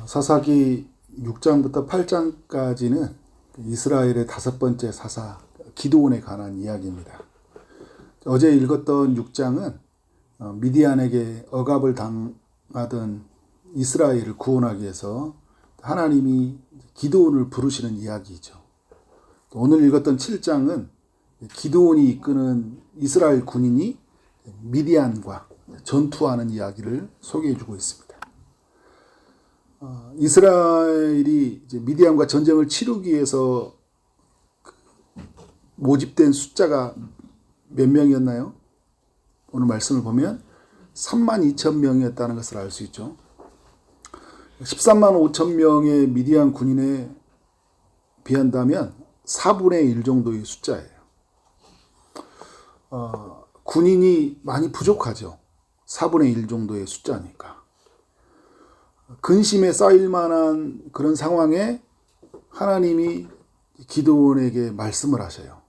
사사기 6장부터 8장까지는 이스라엘의 다섯 번째 사사 기드온에 관한 이야기입니다. 어제 읽었던 6장은 미디안에게 억압을 당하던 이스라엘을 구원하기 위해서 하나님이 기드온을 부르시는 이야기죠. 오늘 읽었던 7장은 기드온이 이끄는 이스라엘 군인이 미디안과 전투하는 이야기를 소개해주고 있습니다. 이스라엘이 이제 미디안과 전쟁을 치르기 위해서 모집된 숫자가 몇 명이었나요? 오늘 말씀을 보면 32,000명이었다는 것을 알 수 있죠. 135,000명의 미디안 군인에 비한다면 4분의 1 정도의 숫자예요. 군인이 많이 부족하죠. 4분의 1 정도의 숫자니까. 근심에 쌓일 만한 그런 상황에 하나님이 기드온에게 말씀을 하셔요.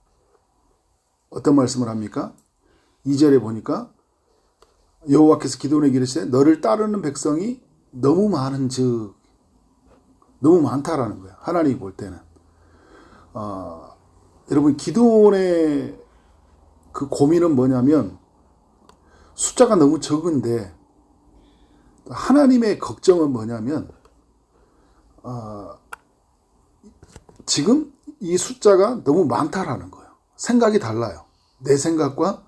어떤 말씀을 합니까? 2절에 보니까 여호와께서 기드온에게 이르시되 너를 따르는 백성이 너무 많은즉, 너무 많다라는 거예요. 하나님이 볼 때는. 여러분, 기드온의 그 고민은 뭐냐면 숫자가 너무 적은데, 하나님의 걱정은 뭐냐면 지금 이 숫자가 너무 많다라는 거예요. 생각이 달라요. 내 생각과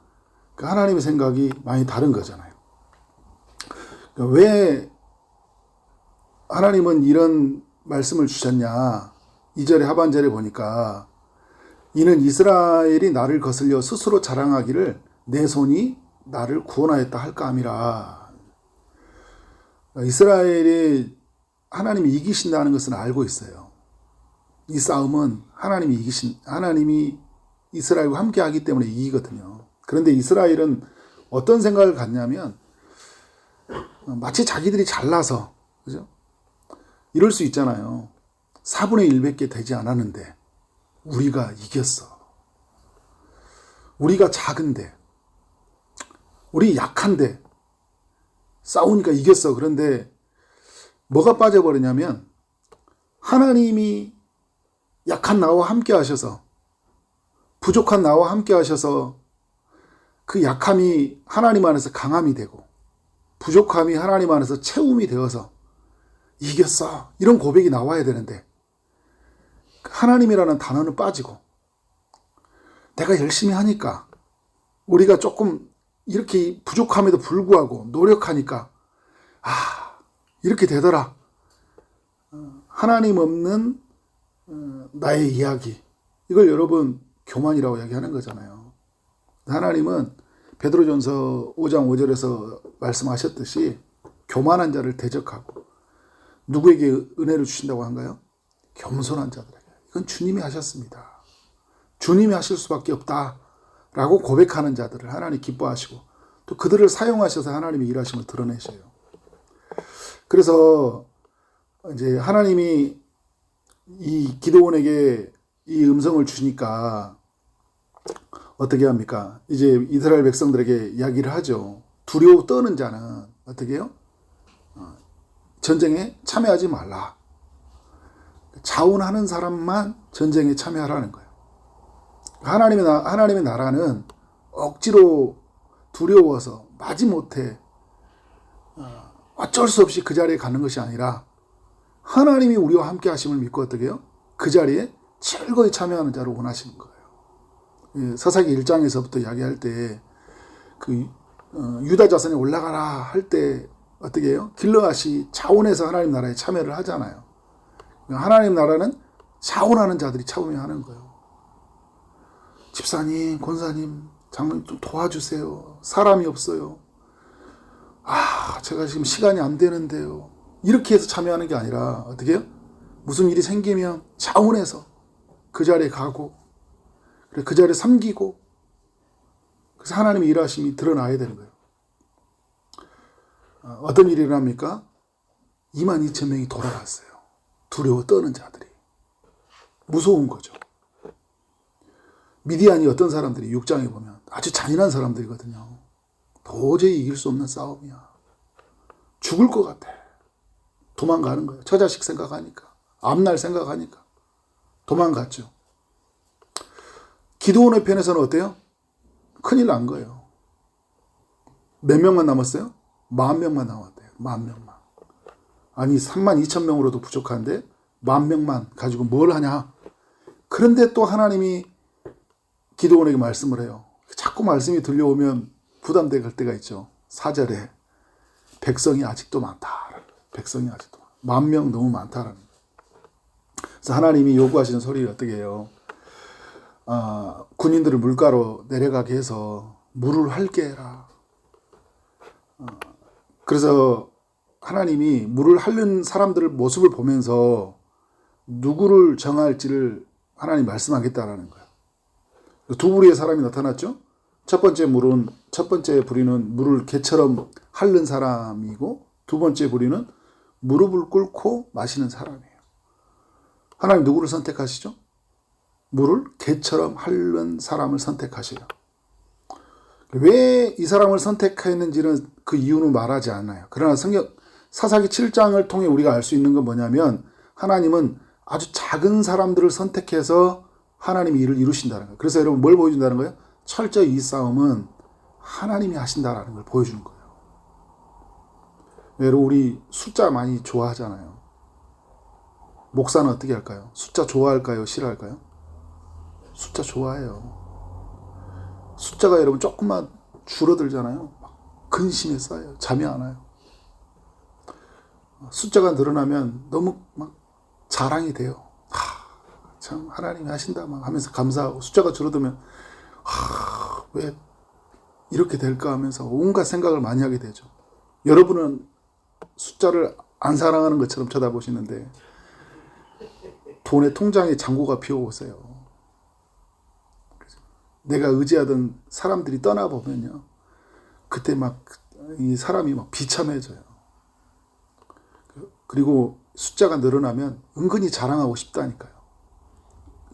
하나님의 생각이 많이 다른 거잖아요. 그러니까 왜 하나님은 이런 말씀을 주셨냐. 2절의 하반절에 보니까 이는 이스라엘이 나를 거슬려 스스로 자랑하기를 내 손이 나를 구원하였다 할까 함이라. 이스라엘이 하나님이 이기신다는 것은 알고 있어요. 이 싸움은 하나님이 이스라엘과 함께 하기 때문에 이기거든요. 그런데 이스라엘은 어떤 생각을 갖냐면 마치 자기들이 잘나서, 그죠? 이럴 수 있잖아요. 4분의 1밖에 되지 않았는데 우리가 이겼어. 우리가 작은데, 우리 약한데 싸우니까 이겼어. 그런데 뭐가 빠져버리냐면 하나님이 약한 나와 함께 하셔서, 부족한 나와 함께 하셔서 그 약함이 하나님 안에서 강함이 되고 부족함이 하나님 안에서 채움이 되어서 이겼어. 이런 고백이 나와야 되는데 하나님이라는 단어는 빠지고 내가 열심히 하니까, 우리가 조금 이렇게 부족함에도 불구하고 노력하니까 이렇게 되더라. 하나님 없는 나의 이야기, 이걸 여러분 교만이라고 이야기하는 거잖아요. 하나님은 베드로전서 5장 5절에서 말씀하셨듯이 교만한 자를 대적하고, 누구에게 은혜를 주신다고 한가요? 겸손한 자들에게. 이건 주님이 하셨습니다. 주님이 하실 수밖에 없다라고 고백하는 자들을 하나님 기뻐하시고, 또 그들을 사용하셔서 하나님의 일하심을 드러내셔요. 그래서 이제 하나님이 이 기드온에게 이 음성을 주니까 어떻게 합니까? 이제 이스라엘 백성들에게 이야기를 하죠. 두려워 떠는 자는 어떻게 해요? 전쟁에 참여하지 말라. 자원하는 사람만 전쟁에 참여하라는 거예요. 하나님의 나라는 억지로 두려워서 마지못해 어쩔 수 없이 그 자리에 가는 것이 아니라, 하나님이 우리와 함께 하심을 믿고 어떻게 해요? 그 자리에 즐거이 참여하는 자를 원하시는 거예요. 사사기 1장에서부터 이야기할 때 유다 자손이 올라가라 할 때 어떻게 해요? 길르앗이 자원해서 하나님 나라에 참여를 하잖아요. 하나님 나라는 자원하는 자들이 참여하는 거예요. 집사님, 권사님, 장로님 좀 도와주세요. 사람이 없어요. 제가 지금 시간이 안 되는데요. 이렇게 해서 참여하는 게 아니라 어떻게 해요? 무슨 일이 생기면 자원해서 그 자리에 가고, 그 자리에 섬기고, 그래서 하나님의 일하심이 드러나야 되는 거예요. 어떤 일이 일어납니까? 22,000명이 돌아갔어요. 두려워 떠는 자들이. 무서운 거죠. 미디안이 어떤 사람들이 6장에 보면 아주 잔인한 사람들이거든요. 도저히 이길 수 없는 싸움이야. 죽을 것 같아. 도망가는 거예요. 처자식 생각하니까. 앞날 생각하니까. 도망갔죠. 기드온의 편에서는 어때요? 큰일 난 거예요. 몇 명만 남았어요? 10,000명만 남았대요. 10,000명만. 아니 32,000명으로도 부족한데 10,000명만 가지고 뭘 하냐. 그런데 또 하나님이 기드온에게 말씀을 해요. 자꾸 말씀이 들려오면 부담될 때가 있죠. 4절에 백성이 아직도 많다. 백성이 아직도 10,000명 너무 많다라는. 그래서 하나님이 요구하시는 소리를 어떻게 해요? 군인들을 물가로 내려가게 해서 물을 핥게 해라. 그래서 하나님이 물을 핥는 사람들의 모습을 보면서 누구를 정할지를 하나님 말씀하겠다라는 거예요. 두 부류의 사람이 나타났죠. 첫 번째 부류는 물을 개처럼 핥는 사람이고, 두 번째 부류는 무릎을 꿇고 마시는 사람이에요. 하나님 누구를 선택하시죠? 물을 개처럼 핥는 사람을 선택하셔요. 왜 이 사람을 선택했는지는 그 이유는 말하지 않아요. 그러나 사사기 7장을 통해 우리가 알 수 있는 건 뭐냐면, 하나님은 아주 작은 사람들을 선택해서 하나님이 일을 이루신다는 거예요. 그래서 여러분 뭘 보여준다는 거예요? 철저히 이 싸움은 하나님이 하신다라는 걸 보여주는 거예요. 여러분 우리 숫자 많이 좋아하잖아요. 목사는 어떻게 할까요? 숫자 좋아할까요? 싫어할까요? 숫자 좋아해요. 숫자가 여러분 조금만 줄어들잖아요. 막 근심에 쌓여요. 잠이 안 와요. 숫자가 늘어나면 너무 막 자랑이 돼요. 참 하나님이 하신다 막 하면서 감사하고, 숫자가 줄어들면 왜 이렇게 될까 하면서 온갖 생각을 많이 하게 되죠. 여러분은 숫자를 안 사랑하는 것처럼 쳐다보시는데 돈의 통장에 잔고가 피어오세요. 내가 의지하던 사람들이 떠나보면요, 그때 막 이 사람이 막 비참해져요. 그리고 숫자가 늘어나면 은근히 자랑하고 싶다니까요.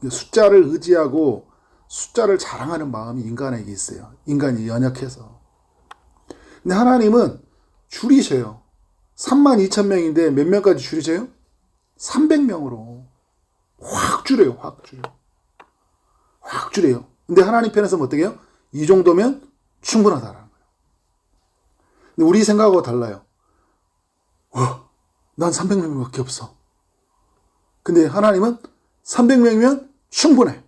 숫자를 의지하고 숫자를 자랑하는 마음이 인간에게 있어요. 인간이 연약해서. 근데 하나님은 줄이셔요. 32,000명인데 몇 명까지 줄이세요? 300명으로 확 줄여요. 확 줄여요. 근데 하나님 편에서는 어떻게 해요? 이 정도면 충분하다라는 거예요. 근데 우리 생각하고 달라요. 난 300명밖에 없어. 근데 하나님은 300명이면 충분해.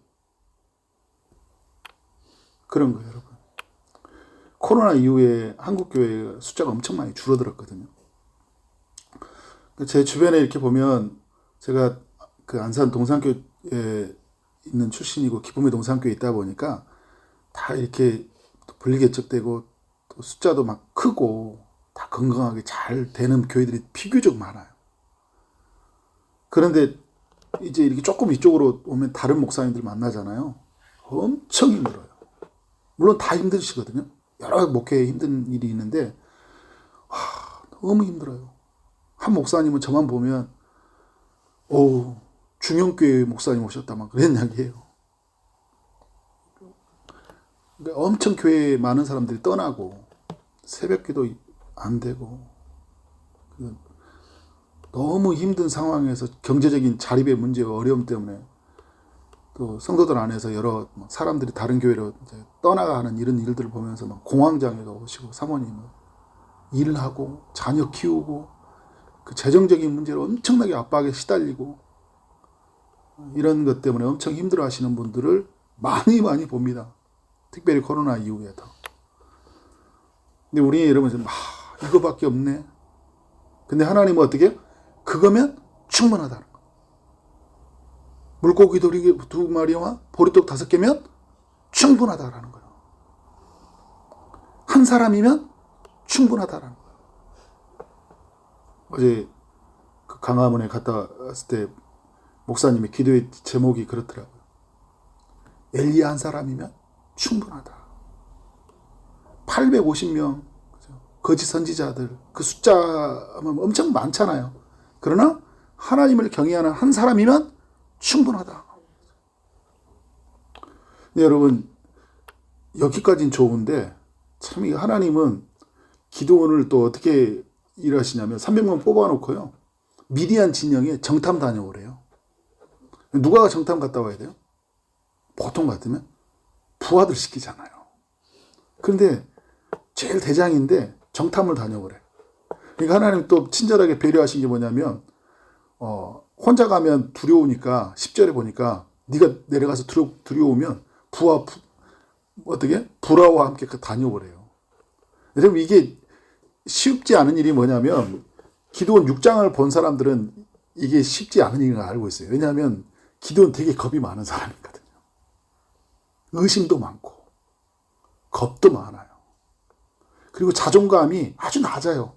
그런 거예요, 여러분. 코로나 이후에 한국 교회 숫자가 엄청 많이 줄어들었거든요. 제 주변에 이렇게 보면, 제가 그 안산 동산교회에 있는 출신이고 기쁨의 동산교회에 있다 보니까 다 이렇게 분리개척되고 또 숫자도 막 크고 다 건강하게 잘 되는 교회들이 비교적 많아요. 그런데 이제 이렇게 조금 이쪽으로 오면 다른 목사님들 만나잖아요. 엄청 힘들어요. 물론 다 힘드시거든요. 여러 목회에 힘든 일이 있는데 너무 힘들어요. 한 목사님은 저만 보면 중형교회 목사님 오셨다 막 그런 이야기해요. 그러니까 엄청 교회에 많은 사람들이 떠나고 새벽기도 안 되고 너무 힘든 상황에서 경제적인 자립의 문제와 어려움 때문에 또 성도들 안에서 여러 사람들이 다른 교회로 이제 떠나가는 이런 일들을 보면서 막 공황장애가 오시고, 사모님은 일을 하고 자녀 키우고 그 재정적인 문제로 엄청나게 압박에 시달리고 이런 것 때문에 엄청 힘들어 하시는 분들을 많이 봅니다. 특별히 코로나 이후에 더. 근데 우리 여러분 이거밖에 없네. 근데 하나님은 어떻게 해요? 그거면 충분하다는 거. 물고기 2마리와 보리떡 5개면 충분하다라는 거예요. 한 사람이면 충분하다라는 거예요. 어제 그 강화문에 갔다 왔을 때 목사님의 기도의 제목이 그렇더라고요. 엘리야 한 사람이면 충분하다. 850명 거짓 선지자들, 그 숫자가 엄청 많잖아요. 그러나 하나님을 경외하는 한 사람이면 충분하다. 근데 여러분, 여기까지는 좋은데 참 하나님은 기도원을 또 어떻게 일하시냐면 300명 뽑아놓고요. 미디안 진영에 정탐 다녀오래요. 누가 정탐 갔다 와야 돼요? 보통 같으면 부하들 시키잖아요. 그런데 제일 대장인데 정탐을 다녀오래. 그러니까 하나님 또 친절하게 배려하신 게 뭐냐면 혼자 가면 두려우니까 10절에 보니까 네가 내려가서 두려우면 어떻게? 불화와 함께 다녀오래요. 여러분 이게 쉽지 않은 일이 뭐냐면 기드온 6장을 본 사람들은 이게 쉽지 않은 일인 걸 알고 있어요. 왜냐하면 기드온 되게 겁이 많은 사람이거든요. 의심도 많고 겁도 많아요. 그리고 자존감이 아주 낮아요.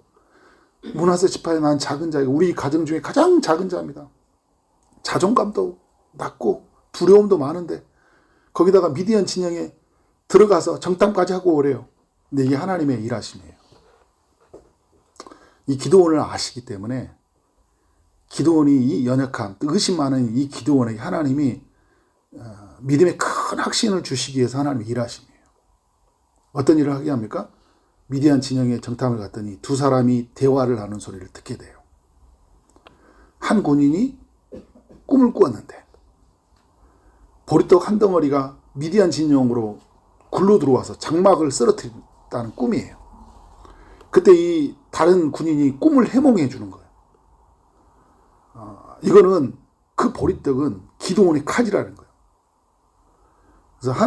므낫세 지파에 난 작은 자이고 우리 가정 중에 가장 작은 자입니다. 자존감도 낮고 두려움도 많은데 거기다가 미디안 진영에 들어가서 정탐까지 하고 오래요. 근데 이게 하나님의 일하심이에요. 이 기드온을 아시기 때문에 기드온이 이 연약한 의심 많은 이 기드온에게 하나님이 믿음의 큰 확신을 주시기 위해서 하나님이 일하심이에요. 어떤 일을 하게 합니까? 미디안 진영에 정탐을 갔더니 두 사람이 대화를 하는 소리를 듣게 돼요. 한 군인이 꿈을 꾸었는데 보리떡 한 덩어리가 미디안 진영으로 굴러 들어와서 장막을 쓰러뜨린다는 꿈이에요. 그때 이 다른 군인이 꿈을 해몽해 주는 거예요. 이거는 그 보리떡은 기드온의 칼이라는 거예요. 그래서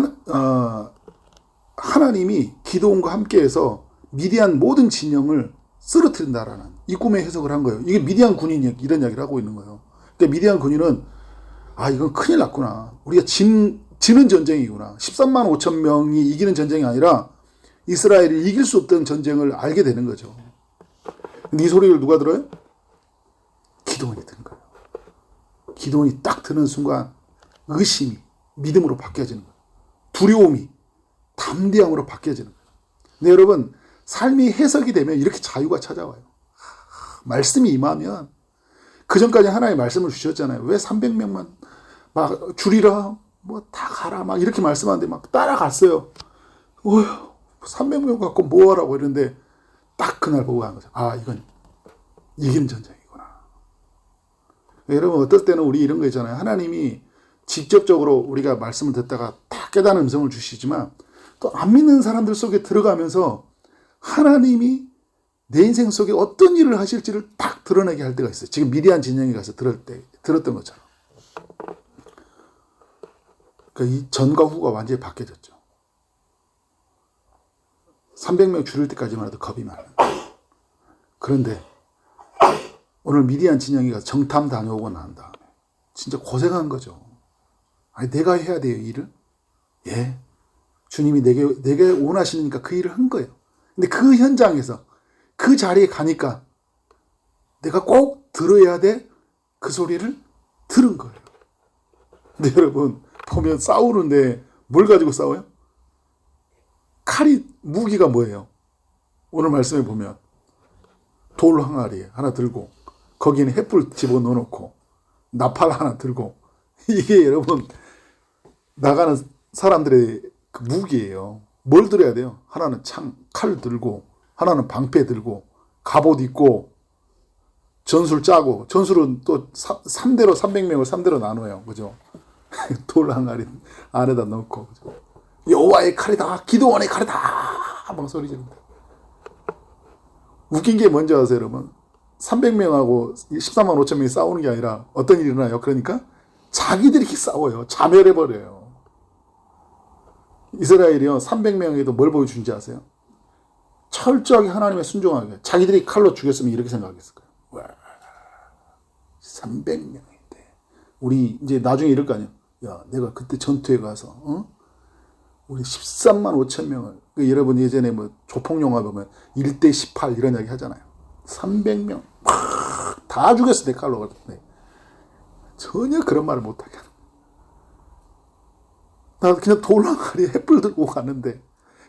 하나님이 기드온과 함께해서 미디안 모든 진영을 쓰러뜨린다라는 이 꿈의 해석을 한 거예요. 이게 미디안 군인이 이런 이야기를 하고 있는 거예요. 그러니까 미디안 군인은 이건 큰일 났구나. 우리가 지는 전쟁이구나. 13만 5천 명이 이기는 전쟁이 아니라 이스라엘이 이길 수 없던 전쟁을 알게 되는 거죠. 근데 이 소리를 누가 들어요? 기드온이 듣는 거예요. 기드온이 딱 듣는 순간 의심이 믿음으로 바뀌어지는 거예요. 두려움이 담대함으로 바뀌어지는 거예요. 근데 여러분 삶이 해석이 되면 이렇게 자유가 찾아와요. 말씀이 임하면 그전까지 하나님의 말씀을 주셨잖아요. 왜 300명만 막 줄이라 뭐 다 가라 막 이렇게 말씀하는데 막 따라갔어요. 300명 갖고 뭐 하라고 이러는데 딱 그날 보고 간 거죠. 이건 이기는 전쟁이구나. 여러분 어떨 때는 우리 이런 거 있잖아요. 하나님이 직접적으로 우리가 말씀을 듣다가 딱 깨닫는 음성을 주시지만 또 안 믿는 사람들 속에 들어가면서 하나님이 내 인생 속에 어떤 일을 하실지를 딱 드러내게 할 때가 있어요. 지금 미디안 진영에 가서 들었던 것처럼. 그러니까 이 전과 후가 완전히 바뀌어졌죠. 300명 줄일 때까지만 해도 겁이 많아요. 그런데 오늘 미디안 진영에 가서 정탐 다녀오고 난 다음에 진짜 고생한 거죠. 내가 해야 돼요, 이 일을? 예. 주님이 내게 원하시니까 그 일을 한 거예요. 근데 그 현장에서 그 자리에 가니까 내가 꼭 들어야 돼 그 소리를 들은 거예요. 근데 여러분 보면 싸우는데 뭘 가지고 싸워요? 무기가 뭐예요? 오늘 말씀에 보면 돌 항아리 하나 들고 거기는 횃불 집어넣어 놓고 나팔 하나 들고 이게 여러분 나가는 사람들의 그 무기예요. 뭘 들어야 돼요? 하나는 칼 들고 하나는 방패 들고 갑옷 입고 전술 짜고 전술은 또 3대로 300명을 3대로 나눠요. 그죠? 돌 항아리 안에다 넣고 그죠? 여호와의 칼이다. 기드온의 칼이다. 막 소리 지릅니다. 웃긴 게 뭔지 아세요, 여러분? 300명하고 14만 5천 명이 싸우는 게 아니라 어떤 일이 일어나요? 그러니까 자기들이 싸워요. 자멸해버려요. 이스라엘이요 300명에도 뭘 보여준지 아세요? 철저하게 하나님의 순종하게. 자기들이 칼로 죽였으면 이렇게 생각했을 거예요. 와, 300명인데 우리 이제 나중에 이럴 거 아니에요. 야, 내가 그때 전투에 가서 우리 13만 5천 명을 여러분 예전에 뭐 조폭 영화 보면 1대 18 이런 이야기 하잖아요. 300명 다 죽였어 내 칼로. 그랬는데 전혀 그런 말을 못하게 하는. 나 그냥 돌랑칼이 횃불 들고 갔는데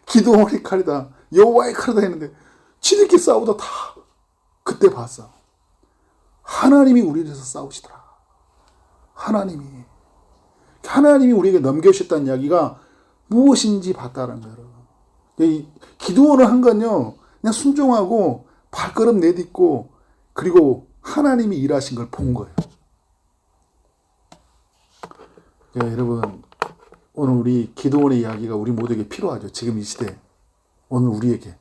기드온의 칼이다 여호와의 칼이다 했는데 지들끼리 싸우다 다 그때 봤어. 하나님이 우리를 위해서 싸우시더라. 하나님이 우리에게 넘겨주셨다는 이야기가 무엇인지 봤다는 거예요. 이 기드온을 한 건요 그냥 순종하고 발걸음 내딛고 그리고 하나님이 일하신 걸 본 거예요. 여러분, 오늘 우리 기도원의 이야기가 우리 모두에게 필요하죠. 지금 이 시대에. 오늘 우리에게.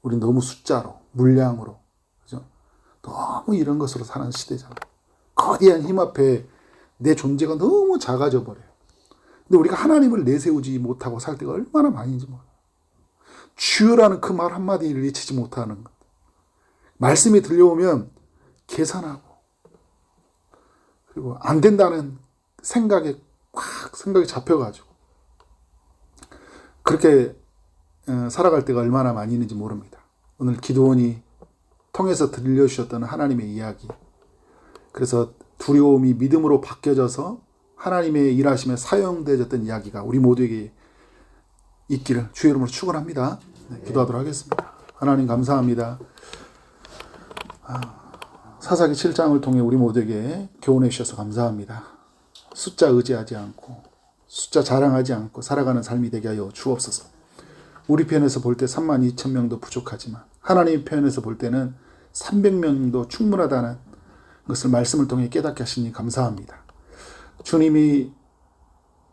우리 너무 숫자로, 물량으로, 그죠? 너무 이런 것으로 사는 시대잖아요. 거대한 힘 앞에 내 존재가 너무 작아져 버려요. 근데 우리가 하나님을 내세우지 못하고 살 때가 얼마나 많은지 몰라요. 주여라는 그 말 한마디를 외치지 못하는 것. 말씀이 들려오면 계산하고, 그리고 안 된다는 생각이 잡혀가지고, 그렇게 살아갈 때가 얼마나 많이 있는지 모릅니다. 오늘 기도원이 통해서 들려주셨던 하나님의 이야기, 그래서 두려움이 믿음으로 바뀌어져서 하나님의 일하심에 사용되어졌던 이야기가 우리 모두에게 있기를 주의 이름으로 축원합니다. 네, 기도하도록 하겠습니다. 하나님 감사합니다. 사사기 7장을 통해 우리 모두에게 교훈해 주셔서 감사합니다. 숫자 의지하지 않고 숫자 자랑하지 않고 살아가는 삶이 되게 하여 주옵소서. 우리 편에서 볼 때 32,000명도 부족하지만 하나님 편에서 볼 때는 300명도 충분하다는 것을 말씀을 통해 깨닫게 하시니 감사합니다. 주님이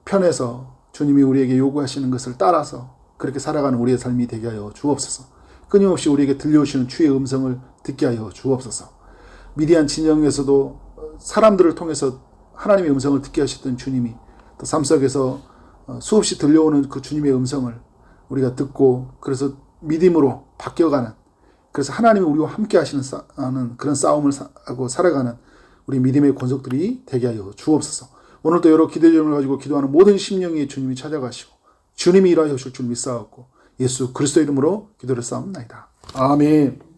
편에서 주님이 우리에게 요구하시는 것을 따라서 그렇게 살아가는 우리의 삶이 되게 하여 주옵소서. 끊임없이 우리에게 들려오시는 주의 음성을 듣게 하여 주옵소서. 미디안 진영에서도 사람들을 통해서 하나님의 음성을 듣게 하셨던 주님이 또 삶 속에서 수없이 들려오는 그 주님의 음성을 우리가 듣고 그래서 믿음으로 바뀌어가는, 그래서 하나님이 우리와 함께 하시는 그런 싸움을 하고 살아가는 우리 믿음의 권속들이 되게 하여 주옵소서. 오늘도 여러 기대 제목을 가지고 기도하는 모든 심령이 주님이 찾아가시고 주님이 일하여 주실 줄 믿사옵고 예수 그리스도 이름으로 기도를 싸움나이다. 아멘.